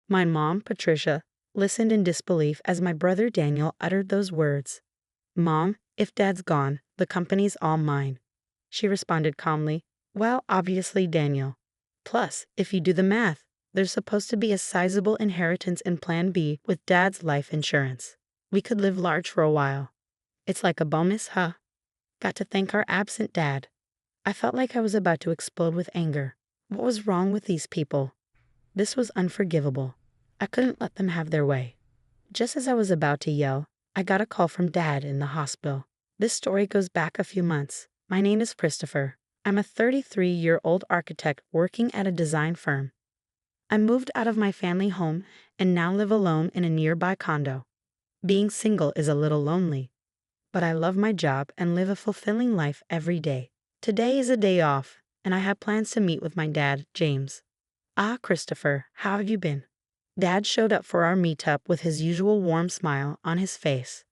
My mom, Patricia, listened in disbelief as my brother Daniel uttered those words. Mom, if Dad's gone, the company's all mine. She responded calmly. Well, obviously, Daniel. Plus, if you do the math, there's supposed to be a sizable inheritance in Plan B with Dad's life insurance. We could live large for a while. It's like a bonus, huh? Got to thank our absent Dad. I felt like I was about to explode with anger. What was wrong with these people? This was unforgivable. I couldn't let them have their way. Just as I was about to yell, I got a call from Dad in the hospital. This story goes back a few months. My name is Christopher. I'm a 33-year-old architect working at a design firm. I moved out of my family home and now live alone in a nearby condo. Being single is a little lonely, but I love my job and live a fulfilling life every day. Today is a day off, and I have plans to meet with my dad, James. Ah, Christopher, how have you been? Dad showed up for our meetup with his usual warm smile on his face.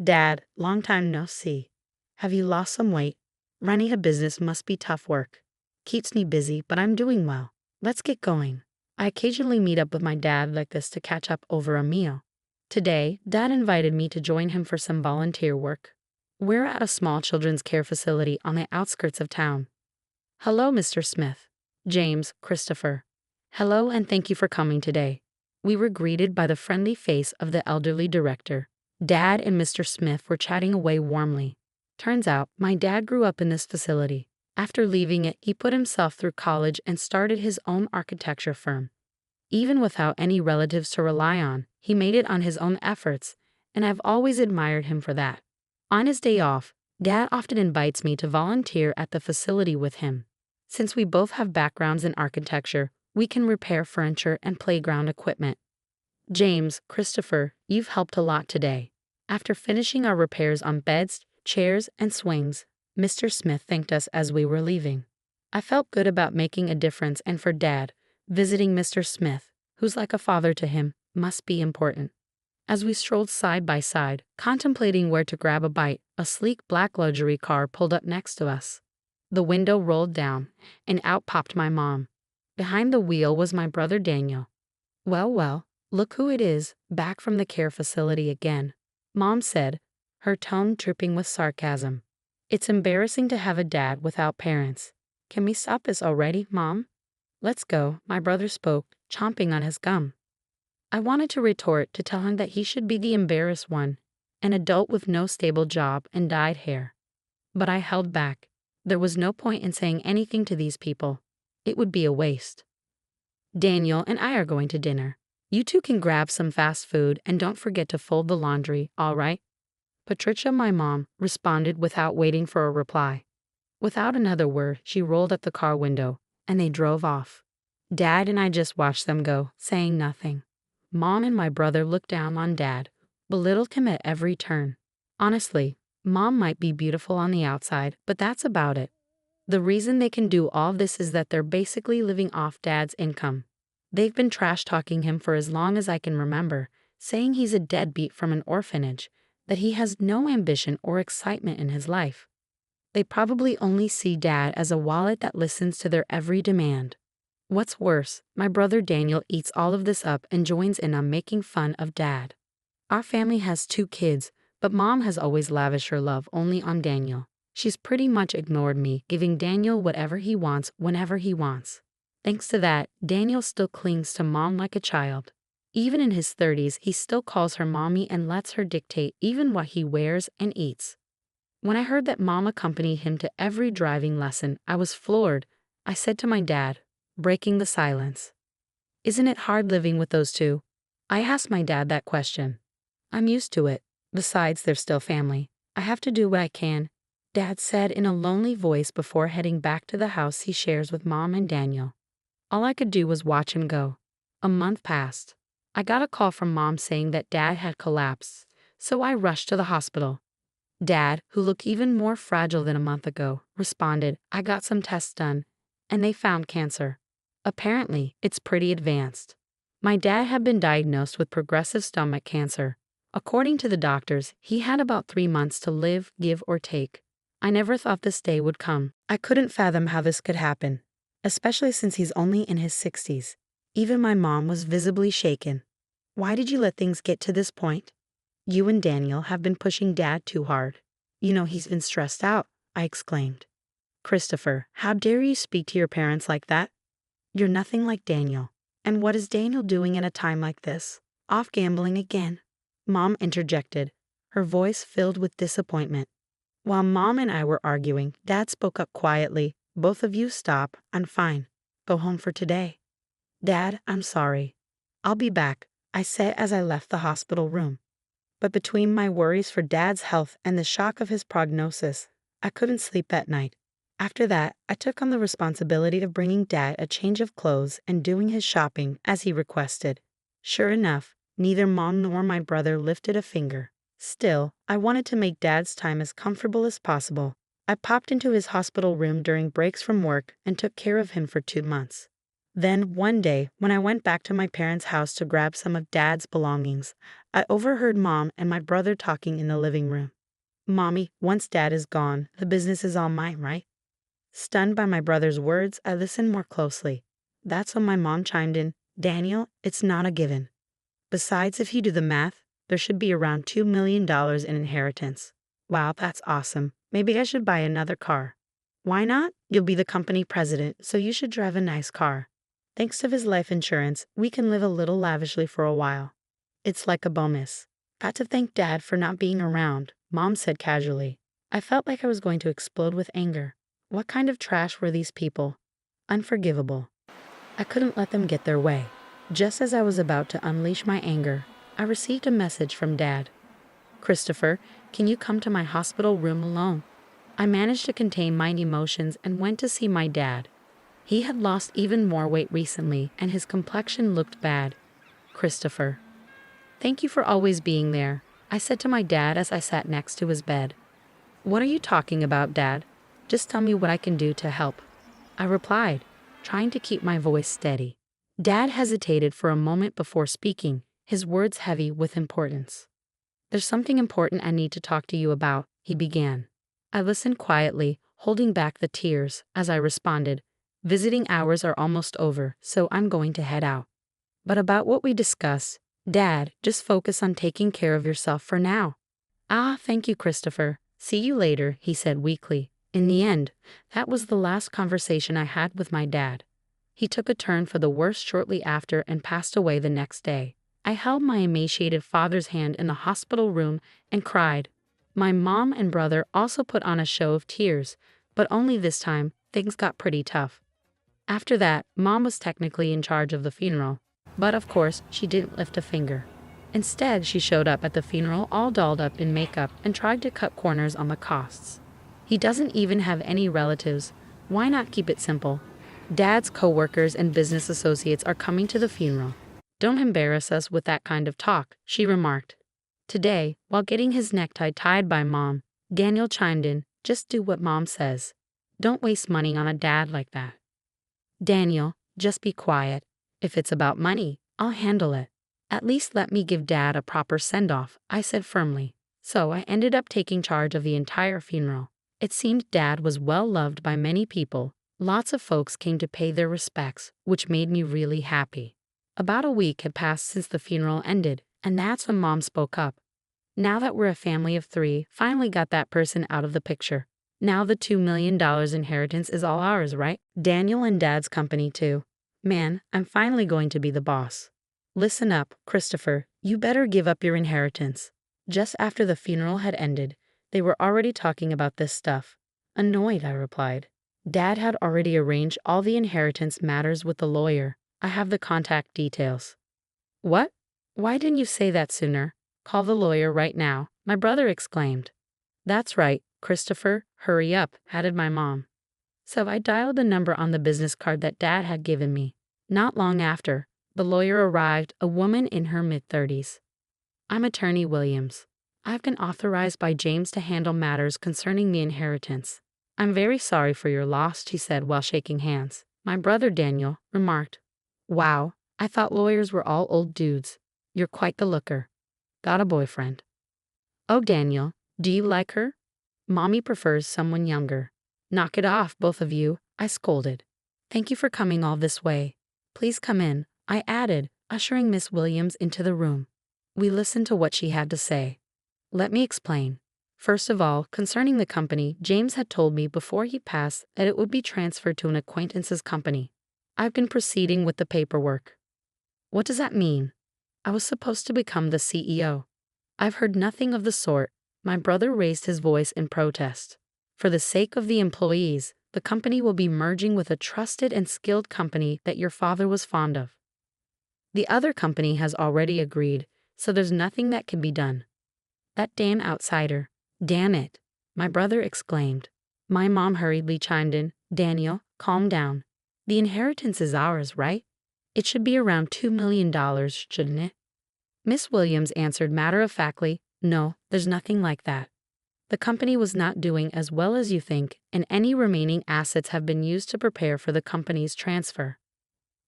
Dad, long time no see. Have you lost some weight? Running a business must be tough work. Keeps me busy, but I'm doing well. Let's get going. I occasionally meet up with my dad like this to catch up over a meal. Today, Dad invited me to join him for some volunteer work. We're at a small children's care facility on the outskirts of town. Hello, Mr. Smith. James, Christopher. Hello and thank you for coming today. We were greeted by the friendly face of the elderly director. Dad and Mr. Smith were chatting away warmly. Turns out, my dad grew up in this facility. After leaving it, he put himself through college and started his own architecture firm. Even without any relatives to rely on, he made it on his own efforts, and I've always admired him for that. On his day off, Dad often invites me to volunteer at the facility with him. Since we both have backgrounds in architecture, we can repair furniture and playground equipment. James, Christopher, you've helped a lot today. After finishing our repairs on beds, chairs, and swings, Mr. Smith thanked us as we were leaving. I felt good about making a difference, and for Dad, visiting Mr. Smith, who's like a father to him, must be important. As we strolled side by side, contemplating where to grab a bite, a sleek black luxury car pulled up next to us. The window rolled down, and out popped my mom. Behind the wheel was my brother Daniel. Well, look who it is, back from the care facility again, Mom said, her tone dripping with sarcasm. It's embarrassing to have a dad without parents. Can we stop this already, Mom? Let's go, my brother spoke, chomping on his gum. I wanted to retort to tell him that he should be the embarrassed one, an adult with no stable job and dyed hair. But I held back. There was no point in saying anything to these people. It would be a waste. Daniel and I are going to dinner. You two can grab some fast food and don't forget to fold the laundry, all right? Patricia, my mom, responded without waiting for a reply. Without another word, she rolled up the car window, and they drove off. Dad and I just watched them go, saying nothing. Mom and my brother looked down on Dad, belittled him at every turn. Honestly, Mom might be beautiful on the outside, but that's about it. The reason they can do all this is that they're basically living off Dad's income. They've been trash-talking him for as long as I can remember, saying he's a deadbeat from an orphanage, that he has no ambition or excitement in his life. They probably only see Dad as a wallet that listens to their every demand. What's worse, my brother Daniel eats all of this up and joins in on making fun of Dad. Our family has 2 kids, but Mom has always lavished her love only on Daniel. She's pretty much ignored me, giving Daniel whatever he wants whenever he wants. Thanks to that, Daniel still clings to Mom like a child. Even in his 30s, he still calls her mommy and lets her dictate even what he wears and eats. When I heard that Mom accompanied him to every driving lesson, I was floored. I said to my dad, breaking the silence, "Isn't it hard living with those 2? I asked my dad that question. "I'm used to it. Besides, they're still family. I have to do what I can," Dad said in a lonely voice before heading back to the house he shares with Mom and Daniel. All I could do was watch him go. A month passed. I got a call from Mom saying that Dad had collapsed, so I rushed to the hospital. Dad, who looked even more fragile than a month ago, responded, "I got some tests done, and they found cancer. Apparently, it's pretty advanced." My dad had been diagnosed with progressive stomach cancer. According to the doctors, he had about 3 months to live, give or take. I never thought this day would come. I couldn't fathom how this could happen, especially since he's only in his 60s. Even my mom was visibly shaken. Why did you let things get to this point? You and Daniel have been pushing Dad too hard. You know he's been stressed out, I exclaimed. Christopher, how dare you speak to your parents like that? You're nothing like Daniel. And what is Daniel doing at a time like this? Off gambling again. Mom interjected, her voice filled with disappointment. While Mom and I were arguing, Dad spoke up quietly. Both of you stop. I'm fine. Go home for today. Dad, I'm sorry. I'll be back, I said as I left the hospital room. But between my worries for Dad's health and the shock of his prognosis, I couldn't sleep at night. After that, I took on the responsibility of bringing Dad a change of clothes and doing his shopping as he requested. Sure enough, neither Mom nor my brother lifted a finger. Still, I wanted to make Dad's time as comfortable as possible. I popped into his hospital room during breaks from work and took care of him for 2 months. Then, one day, when I went back to my parents' house to grab some of Dad's belongings, I overheard Mom and my brother talking in the living room. Mommy, once Dad is gone, the business is all mine, right? Stunned by my brother's words, I listened more closely. That's when my mom chimed in, Daniel, it's not a given. Besides, if you do the math, there should be around $2 million in inheritance. Wow, that's awesome. Maybe I should buy another car. Why not? You'll be the company president, so you should drive a nice car. Thanks to his life insurance, we can live a little lavishly for a while. It's like a bonus. Got to thank Dad for not being around, Mom said casually. I felt like I was going to explode with anger. What kind of trash were these people? Unforgivable. I couldn't let them get their way. Just as I was about to unleash my anger, I received a message from Dad. Christopher, can you come to my hospital room alone? I managed to contain my emotions and went to see my dad. He had lost even more weight recently and his complexion looked bad. Christopher. Thank you for always being there, I said to my dad as I sat next to his bed. What are you talking about, Dad? Just tell me what I can do to help. I replied, trying to keep my voice steady. Dad hesitated for a moment before speaking, his words heavy with importance. There's something important I need to talk to you about, he began. I listened quietly, holding back the tears, as I responded, visiting hours are almost over, so I'm going to head out. But about what we discussed, Dad, just focus on taking care of yourself for now. Ah, thank you, Christopher. See you later, he said weakly. In the end, that was the last conversation I had with my dad. He took a turn for the worse shortly after and passed away the next day. I held my emaciated father's hand in the hospital room and cried. My mom and brother also put on a show of tears, but only this time, things got pretty tough. After that, Mom was technically in charge of the funeral, but of course, she didn't lift a finger. Instead, she showed up at the funeral all dolled up in makeup and tried to cut corners on the costs. He doesn't even have any relatives. Why not keep it simple? Dad's co-workers and business associates are coming to the funeral. Don't embarrass us with that kind of talk, she remarked. Today, while getting his necktie tied by Mom, Daniel chimed in, just do what Mom says. Don't waste money on a dad like that. Daniel, just be quiet. If it's about money, I'll handle it. At least let me give Dad a proper send-off, I said firmly. So I ended up taking charge of the entire funeral. It seemed Dad was well loved by many people. Lots of folks came to pay their respects, which made me really happy. About a week had passed since the funeral ended, and that's when Mom spoke up. Now that we're a family of 3, finally got that person out of the picture. Now the $2 million inheritance is all ours, right? Daniel and Dad's company too. Man, I'm finally going to be the boss. Listen up, Christopher, you better give up your inheritance. Just after the funeral had ended, they were already talking about this stuff. Annoyed, I replied. Dad had already arranged all the inheritance matters with the lawyer. I have the contact details. What? Why didn't you say that sooner? Call the lawyer right now, my brother exclaimed. That's right, Christopher, hurry up, added my mom. So I dialed the number on the business card that Dad had given me. Not long after, the lawyer arrived, a woman in her mid-30s. I'm Attorney Williams. I've been authorized by James to handle matters concerning the inheritance. I'm very sorry for your loss, she said while shaking hands. My brother Daniel remarked, Wow, I thought lawyers were all old dudes. You're quite the looker. Got a boyfriend. Oh, Daniel, do you like her? Mommy prefers someone younger. Knock it off, both of you, I scolded. Thank you for coming all this way. Please come in, I added, ushering Miss Williams into the room. We listened to what she had to say. Let me explain. First of all, concerning the company, James had told me before he passed that it would be transferred to an acquaintance's company. I've been proceeding with the paperwork. What does that mean? I was supposed to become the CEO. I've heard nothing of the sort. My brother raised his voice in protest. For the sake of the employees, the company will be merging with a trusted and skilled company that your father was fond of. The other company has already agreed, so there's nothing that can be done. That damn outsider. Damn it, my brother exclaimed. My mom hurriedly chimed in, Daniel, calm down. The inheritance is ours, right? It should be around $2 million, shouldn't it? Miss Williams answered matter-of-factly, no, there's nothing like that. The company was not doing as well as you think, and any remaining assets have been used to prepare for the company's transfer.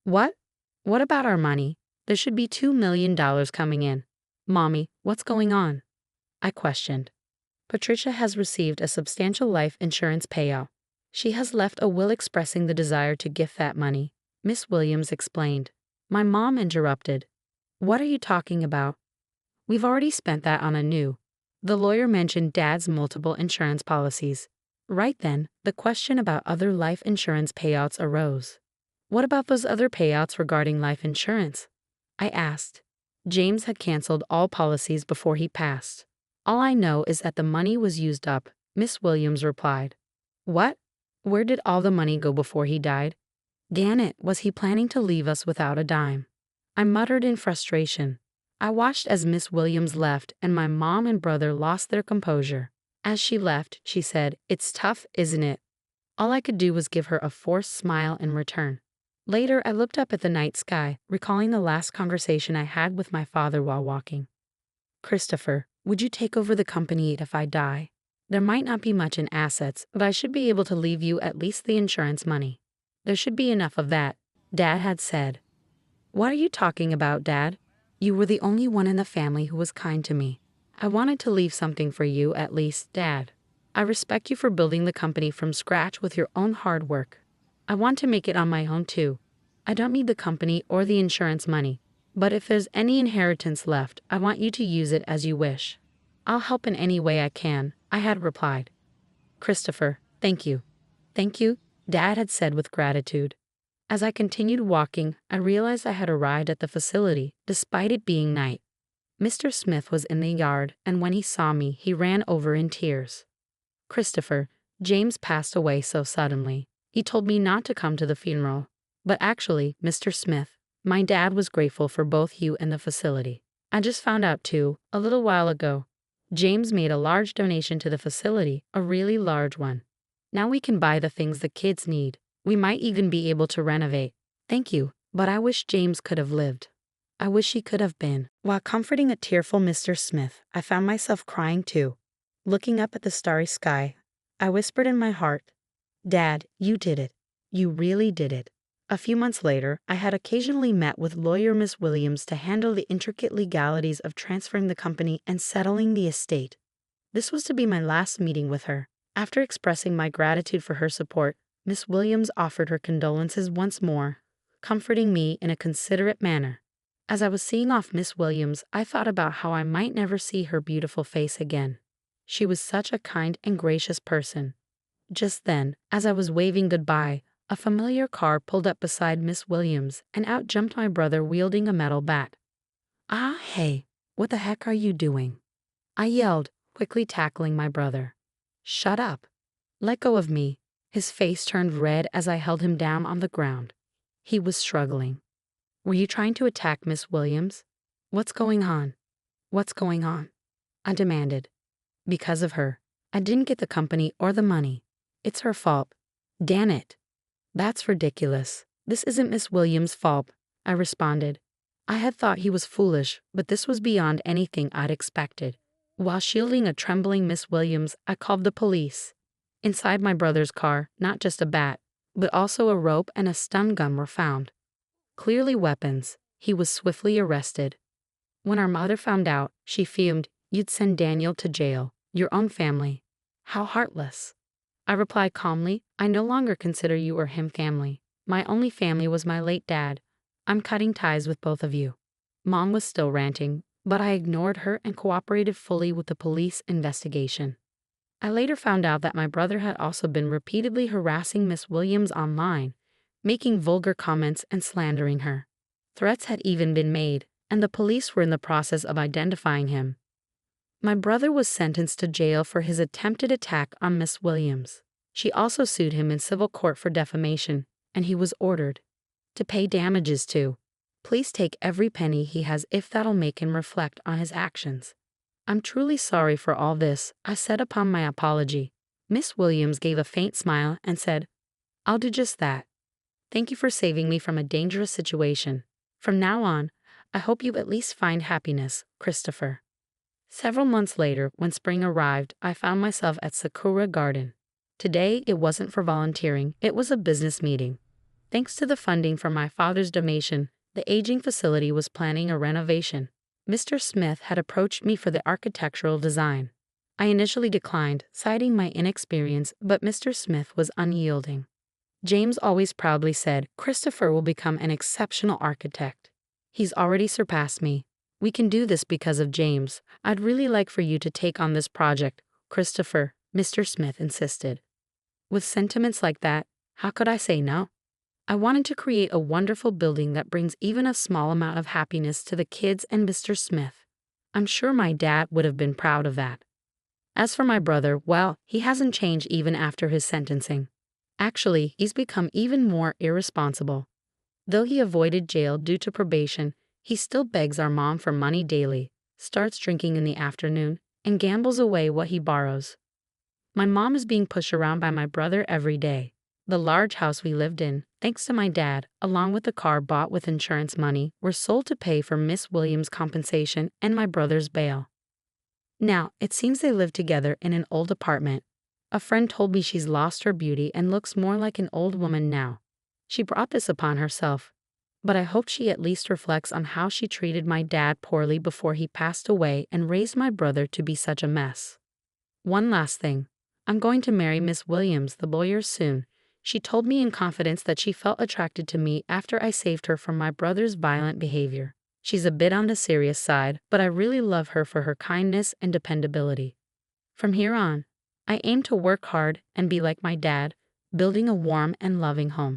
What? What about our money? There should be $2 million coming in. Mommy, what's going on? I questioned. Patricia has received a substantial life insurance payout. She has left a will expressing the desire to gift that money, Miss Williams explained. My mom interrupted. What are you talking about? We've already spent that on a new. The lawyer mentioned Dad's multiple insurance policies. Right then, the question about other life insurance payouts arose. What about those other payouts regarding life insurance? I asked. James had canceled all policies before he passed. All I know is that the money was used up, Miss Williams replied. What? Where did all the money go before he died? Damn it, was he planning to leave us without a dime? I muttered in frustration. I watched as Miss Williams left and my mom and brother lost their composure. As she left, she said, It's tough, isn't it? All I could do was give her a forced smile in return. Later, I looked up at the night sky, recalling the last conversation I had with my father while walking. Christopher, would you take over the company if I die? There might not be much in assets, but I should be able to leave you at least the insurance money. There should be enough of that, Dad had said. What are you talking about, Dad? You were the only one in the family who was kind to me. I wanted to leave something for you, at least, Dad. I respect you for building the company from scratch with your own hard work. I want to make it on my own too. I don't need the company or the insurance money. But if there's any inheritance left, I want you to use it as you wish. I'll help in any way I can, I had replied. Christopher, thank you. Thank you, Dad had said with gratitude. As I continued walking, I realized I had arrived at the facility, despite it being night. Mr. Smith was in the yard, and when he saw me, he ran over in tears. Christopher, James passed away so suddenly. He told me not to come to the funeral. But actually, Mr. Smith, my dad was grateful for both you and the facility. I just found out too, a little while ago. James made a large donation to the facility, a really large one. Now we can buy the things the kids need. We might even be able to renovate. Thank you, but I wish James could have lived. I wish he could have been. While comforting a tearful Mr. Smith, I found myself crying too. Looking up at the starry sky, I whispered in my heart, Dad, you did it. You really did it. A few months later, I had occasionally met with lawyer Miss Williams to handle the intricate legalities of transferring the company and settling the estate. This was to be my last meeting with her. After expressing my gratitude for her support, Miss Williams offered her condolences once more, comforting me in a considerate manner. As I was seeing off Miss Williams, I thought about how I might never see her beautiful face again. She was such a kind and gracious person. Just then, as I was waving goodbye, a familiar car pulled up beside Miss Williams, and out jumped my brother wielding a metal bat. Ah, hey, what the heck are you doing? I yelled, quickly tackling my brother. Shut up. Let go of me. His face turned red as I held him down on the ground. He was struggling. Were you trying to attack Miss Williams? What's going on? What's going on? I demanded. Because of her. I didn't get the company or the money. It's her fault. Damn it. That's ridiculous. This isn't Miss Williams' fault, I responded. I had thought he was foolish, but this was beyond anything I'd expected. While shielding a trembling Miss Williams, I called the police. Inside my brother's car, not just a bat, but also a rope and a stun gun were found. Clearly weapons. He was swiftly arrested. When our mother found out, she fumed, You'd send Daniel to jail, your own family. How heartless. I replied calmly, I no longer consider you or him family. My only family was my late dad. I'm cutting ties with both of you. Mom was still ranting, but I ignored her and cooperated fully with the police investigation. I later found out that my brother had also been repeatedly harassing Miss Williams online, making vulgar comments and slandering her. Threats had even been made, and the police were in the process of identifying him. My brother was sentenced to jail for his attempted attack on Miss Williams. She also sued him in civil court for defamation, and he was ordered to pay damages too. Please take every penny he has if that'll make him reflect on his actions. I'm truly sorry for all this, I said upon my apology. Miss Williams gave a faint smile and said, I'll do just that. Thank you for saving me from a dangerous situation. From now on, I hope you at least find happiness, Christopher. Several months later, when spring arrived, I found myself at Sakura Garden. Today, it wasn't for volunteering, it was a business meeting. Thanks to the funding from my father's donation, the aging facility was planning a renovation. Mr. Smith had approached me for the architectural design. I initially declined, citing my inexperience, but Mr. Smith was unyielding. James always proudly said, Christopher will become an exceptional architect. He's already surpassed me. We can do this because of James. I'd really like for you to take on this project, Christopher, Mr. Smith insisted. With sentiments like that, how could I say no? I wanted to create a wonderful building that brings even a small amount of happiness to the kids and Mr. Smith. I'm sure my dad would have been proud of that. As for my brother, well, he hasn't changed even after his sentencing. Actually, he's become even more irresponsible. Though he avoided jail due to probation, he still begs our mom for money daily, starts drinking in the afternoon, and gambles away what he borrows. My mom is being pushed around by my brother every day. The large house we lived in, thanks to my dad, along with the car bought with insurance money, were sold to pay for Miss Williams' compensation and my brother's bail. Now, it seems they live together in an old apartment. A friend told me she's lost her beauty and looks more like an old woman now. She brought this upon herself, but I hope she at least reflects on how she treated my dad poorly before he passed away and raised my brother to be such a mess. One last thing. I'm going to marry Miss Williams, the lawyer, soon. She told me in confidence that she felt attracted to me after I saved her from my brother's violent behavior. She's a bit on the serious side, but I really love her for her kindness and dependability. From here on, I aim to work hard and be like my dad, building a warm and loving home.